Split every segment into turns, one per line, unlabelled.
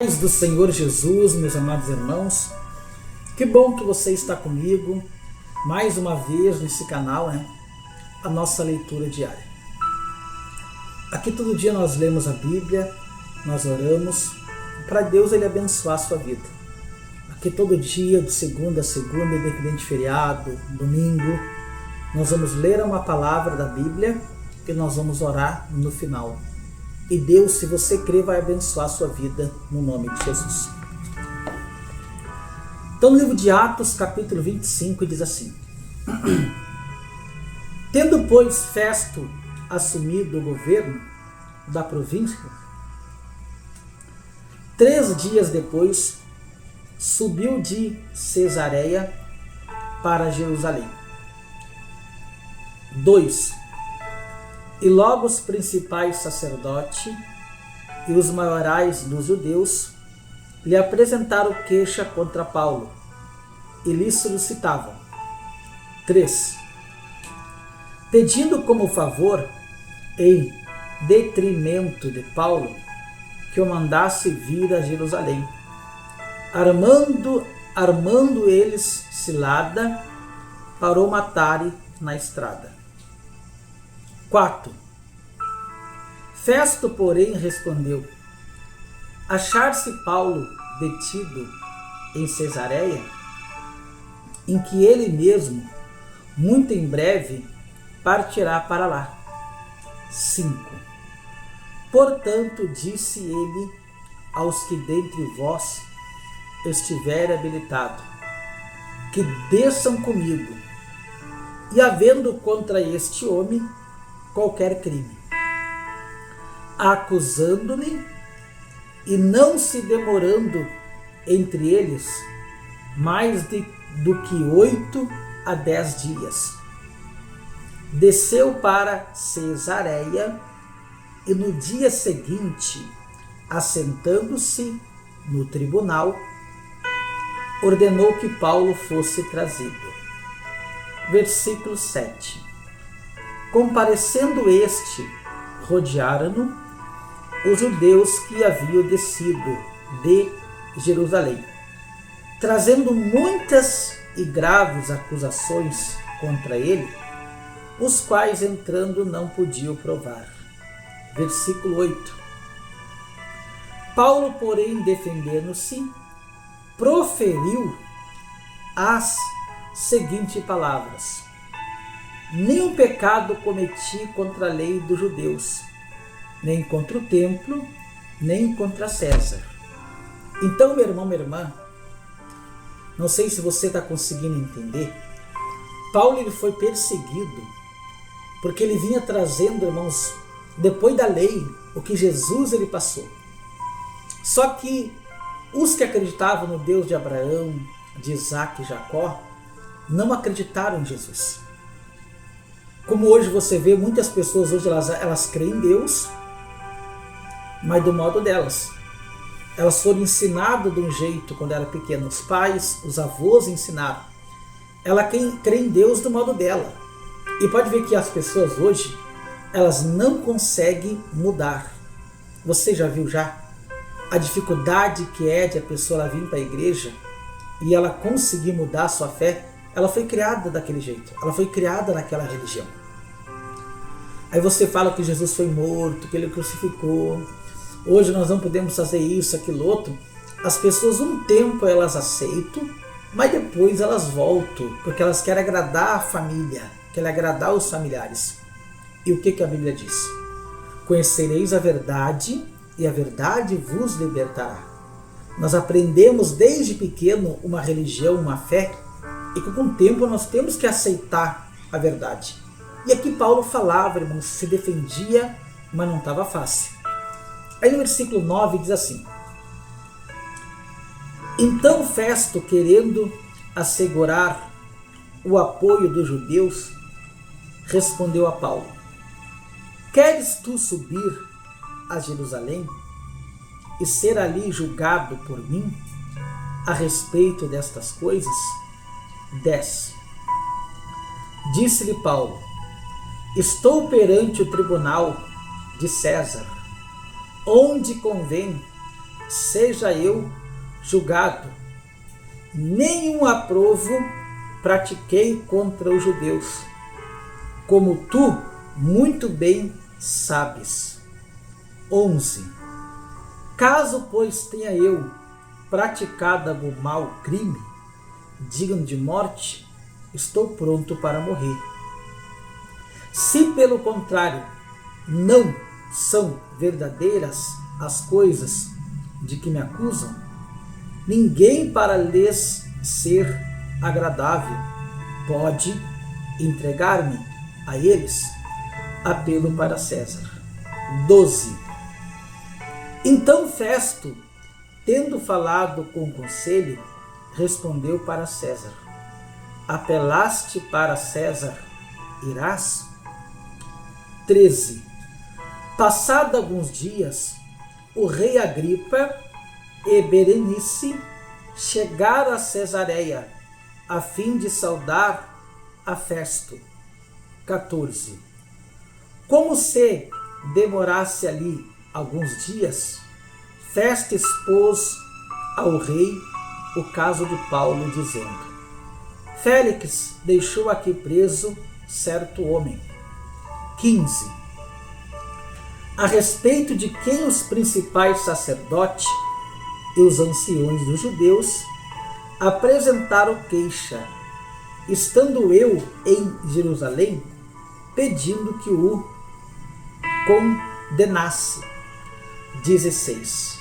Do Senhor Jesus, meus amados irmãos, que bom que você está comigo mais uma vez nesse canal, a nossa leitura diária. Aqui todo dia nós lemos a Bíblia, nós oramos para Deus Ele abençoar a sua vida. Aqui todo dia, de segunda a segunda, independente de feriado, domingo, nós vamos ler uma palavra da Bíblia e nós vamos orar no final. E Deus, se você crer, vai abençoar a sua vida no nome de Jesus. Então, no livro de Atos, capítulo 25, diz assim: Tendo, pois, Festo assumido o governo da província, 3 dias depois, subiu de Cesareia para Jerusalém. 2. E logo os principais sacerdotes e os maiorais dos judeus lhe apresentaram queixa contra Paulo e lhe solicitavam. 3. Pedindo como favor, em detrimento de Paulo, que o mandasse vir a Jerusalém, armando eles cilada para o matarem na estrada. 4. Festo, porém, respondeu: achar-se Paulo detido em Cesareia, em que ele mesmo, muito em breve, partirá para lá. 5. Portanto, disse ele aos que dentre vós estiverem habilitados, que desçam comigo, e havendo contra este homem qualquer crime, acusando-lhe e não se demorando entre eles mais do que 8 a 10 dias, desceu para Cesareia e no dia seguinte, assentando-se no tribunal, ordenou que Paulo fosse trazido. Versículo 7. Comparecendo este, rodearam-no os judeus que haviam descido de Jerusalém, trazendo muitas e graves acusações contra ele, os quais entrando não podiam provar. Versículo 8. Paulo, porém, defendendo-se, proferiu as seguintes palavras: nenhum pecado cometi contra a lei dos judeus, nem contra o templo, nem contra César. Então, meu irmão, minha irmã, não sei se você está conseguindo entender, Paulo ele foi perseguido porque ele vinha trazendo, irmãos, depois da lei, o que Jesus ele passou. Só que os que acreditavam no Deus de Abraão, de Isaac e Jacó, não acreditaram em Jesus. Como hoje você vê, muitas pessoas hoje elas creem em Deus, mas do modo delas. Elas foram ensinadas de um jeito quando eram pequenas. Os pais, os avós ensinaram. Ela crê em Deus do modo dela. E pode ver que as pessoas hoje, elas não conseguem mudar. Você já viu a dificuldade que é de a pessoa ela vir para a igreja e ela conseguir mudar a sua fé? Ela foi criada daquele jeito, ela foi criada naquela religião. Aí você fala que Jesus foi morto, que ele crucificou, hoje nós não podemos fazer isso, aquilo, outro. As pessoas um tempo elas aceitam, mas depois elas voltam, porque elas querem agradar a família, querem agradar os familiares. E o que a Bíblia diz? Conhecereis a verdade e a verdade vos libertará. Nós aprendemos desde pequeno uma religião, uma fé, e que com o tempo nós temos que aceitar a verdade. E aqui Paulo falava, irmãos, se defendia, mas não estava fácil. Aí no versículo 9 diz assim: então Festo, querendo assegurar o apoio dos judeus, respondeu a Paulo: queres tu subir a Jerusalém e ser ali julgado por mim a respeito destas coisas? 10. Disse-lhe Paulo: estou perante o tribunal de César, onde convém seja eu julgado. Nenhum aprovo pratiquei contra os judeus, como tu muito bem sabes. 11. Caso, pois, tenha eu praticado algum mau crime, digno de morte, estou pronto para morrer. Se, pelo contrário, não são verdadeiras as coisas de que me acusam, ninguém para lhes ser agradável pode entregar-me a eles. Apelo para César. 12. Então Festo, tendo falado com o conselho, respondeu para César: apelaste para César, irás? 13. Passado alguns dias, o rei Agripa e Berenice chegaram a Cesareia, a fim de saudar a Festo. 14. Como se demorasse ali alguns dias, Festo expôs ao rei o caso de Paulo, dizendo: Félix deixou aqui preso certo homem. 15. A respeito de quem os principais sacerdotes e os anciões dos judeus apresentaram queixa, estando eu em Jerusalém, pedindo que o condenasse. 16.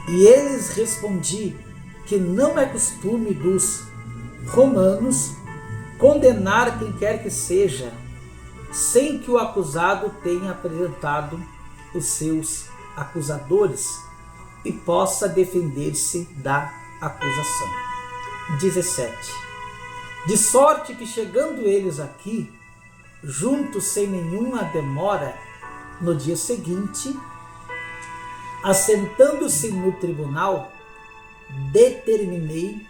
E eles respondi que não é costume dos romanos condenar quem quer que seja, sem que o acusado tenha apresentado os seus acusadores e possa defender-se da acusação. 17. De sorte que, chegando eles aqui, juntos sem nenhuma demora, no dia seguinte, assentando-se no tribunal, determinei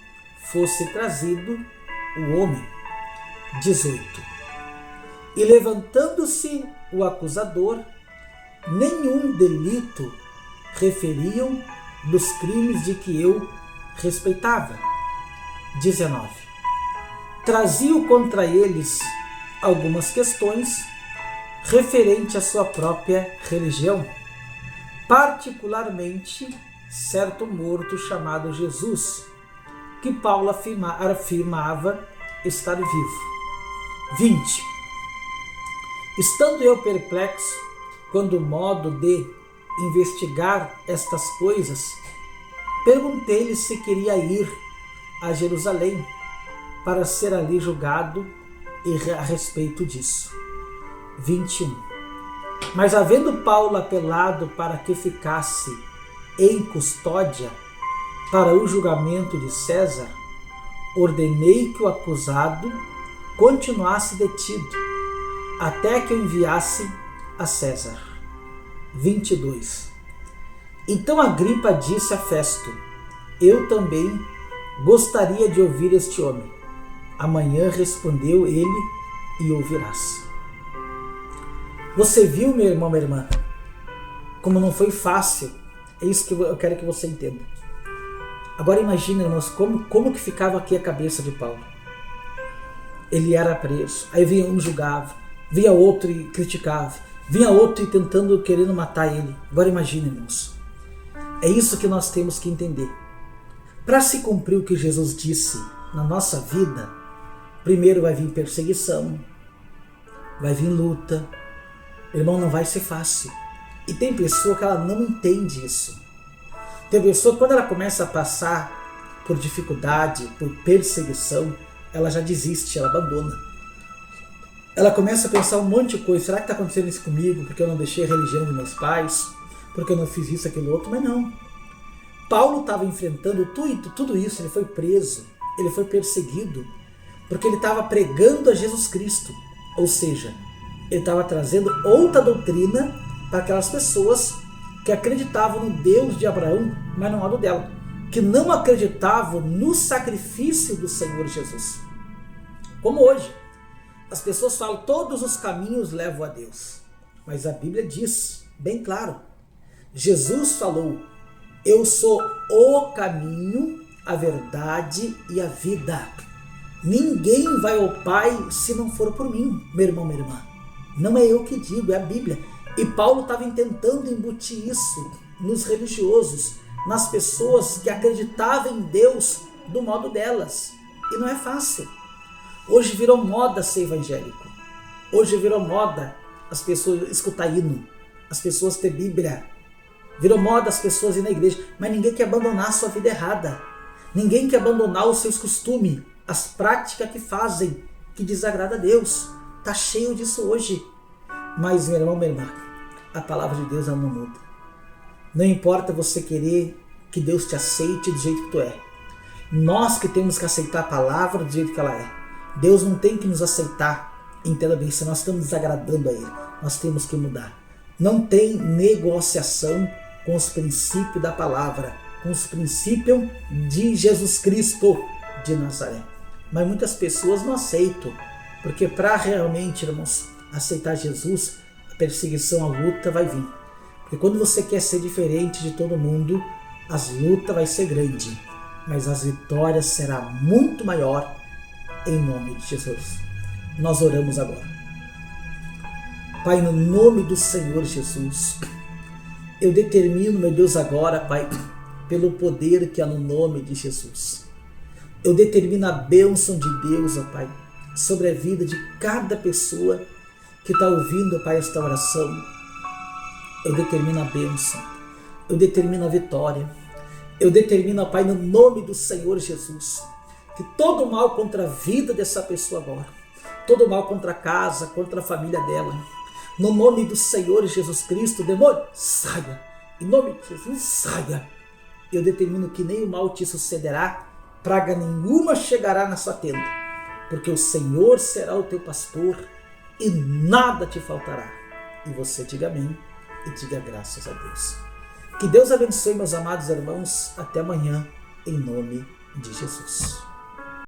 fosse trazido o homem. 18. E levantando-se o acusador, nenhum delito referiam dos crimes de que eu respeitava. 19. Traziam contra eles algumas questões referente à sua própria religião, particularmente certo morto chamado Jesus, que Paulo afirmava estar vivo. 20. Estando eu perplexo quanto ao modo de investigar estas coisas, perguntei-lhe se queria ir a Jerusalém para ser ali julgado a respeito disso. 21. Mas havendo Paulo apelado para que ficasse em custódia para o julgamento de César, ordenei que o acusado continuasse detido até que o enviasse a César. 22. Então Agripa disse a Festo: eu também gostaria de ouvir este homem. Amanhã, respondeu ele, e ouvirás. Você viu, meu irmão, minha irmã, como não foi fácil? É isso que eu quero que você entenda. Agora imagina, irmãos, como que ficava aqui a cabeça de Paulo. Ele era preso, aí vinha um julgava, vinha outro e criticava, vinha outro e querendo matar ele. Agora imagina, irmãos. É isso que nós temos que entender. Para se cumprir o que Jesus disse na nossa vida, primeiro vai vir perseguição, vai vir luta. Irmão, não vai ser fácil. E tem pessoa que ela não entende isso. Tem pessoa que quando ela começa a passar por dificuldade, por perseguição, ela já desiste, ela abandona. Ela começa a pensar um monte de coisa. Será que está acontecendo isso comigo? Porque eu não deixei a religião dos meus pais? Porque eu não fiz isso, aquilo, outro? Mas não. Paulo estava enfrentando tudo isso. Ele foi preso, ele foi perseguido, porque ele estava pregando a Jesus Cristo. Ou seja, ele estava trazendo outra doutrina para aquelas pessoas que acreditavam no Deus de Abraão, mas não no dela, que não acreditavam no sacrifício do Senhor Jesus. Como hoje, as pessoas falam, todos os caminhos levam a Deus. Mas a Bíblia diz, bem claro, Jesus falou Eu sou o caminho, a verdade e a vida. Ninguém vai ao Pai se não for por mim, meu irmão, minha irmã. Não é eu que digo, é a Bíblia. E Paulo estava tentando embutir isso nos religiosos, nas pessoas que acreditavam em Deus do modo delas. E não é fácil. Hoje virou moda ser evangélico. Hoje virou moda as pessoas escutar hino, as pessoas ter Bíblia. Virou moda as pessoas ir na igreja, mas ninguém quer abandonar a sua vida errada. Ninguém quer abandonar os seus costumes, as práticas que fazem, que desagrada a Deus. Está cheio disso hoje. Mas, meu irmão, minha irmã, a palavra de Deus ela não muda. Não importa você querer que Deus te aceite do jeito que tu é. Nós que temos que aceitar a palavra do jeito que ela é. Deus não tem que nos aceitar, entenda bem, se nós estamos desagradando a Ele. Nós temos que mudar. Não tem negociação com os princípios da palavra, com os princípios de Jesus Cristo de Nazaré. Mas muitas pessoas não aceitam, porque para realmente, irmãos, aceitar Jesus, a perseguição, a luta vai vir. Porque quando você quer ser diferente de todo mundo, as lutas vai ser grande, mas as vitórias será muito maior em nome de Jesus. Nós oramos agora. Pai, no nome do Senhor Jesus, eu determino, meu Deus, agora, Pai, pelo poder que há no nome de Jesus. Eu determino a bênção de Deus, ó Pai, sobre a vida de cada pessoa que está ouvindo, Pai, esta oração. Eu determino a bênção, eu determino a vitória, eu determino, Pai, no nome do Senhor Jesus, que todo mal contra a vida dessa pessoa agora, todo mal contra a casa, contra a família dela, no nome do Senhor Jesus Cristo, demônio, saia, em nome de Jesus, saia. Eu determino que nem o mal te sucederá, praga nenhuma chegará na sua tenda, porque o Senhor será o teu pastor e nada te faltará. E você diga amém e diga graças a Deus. Que Deus abençoe, meus amados irmãos. Até amanhã, em nome de Jesus.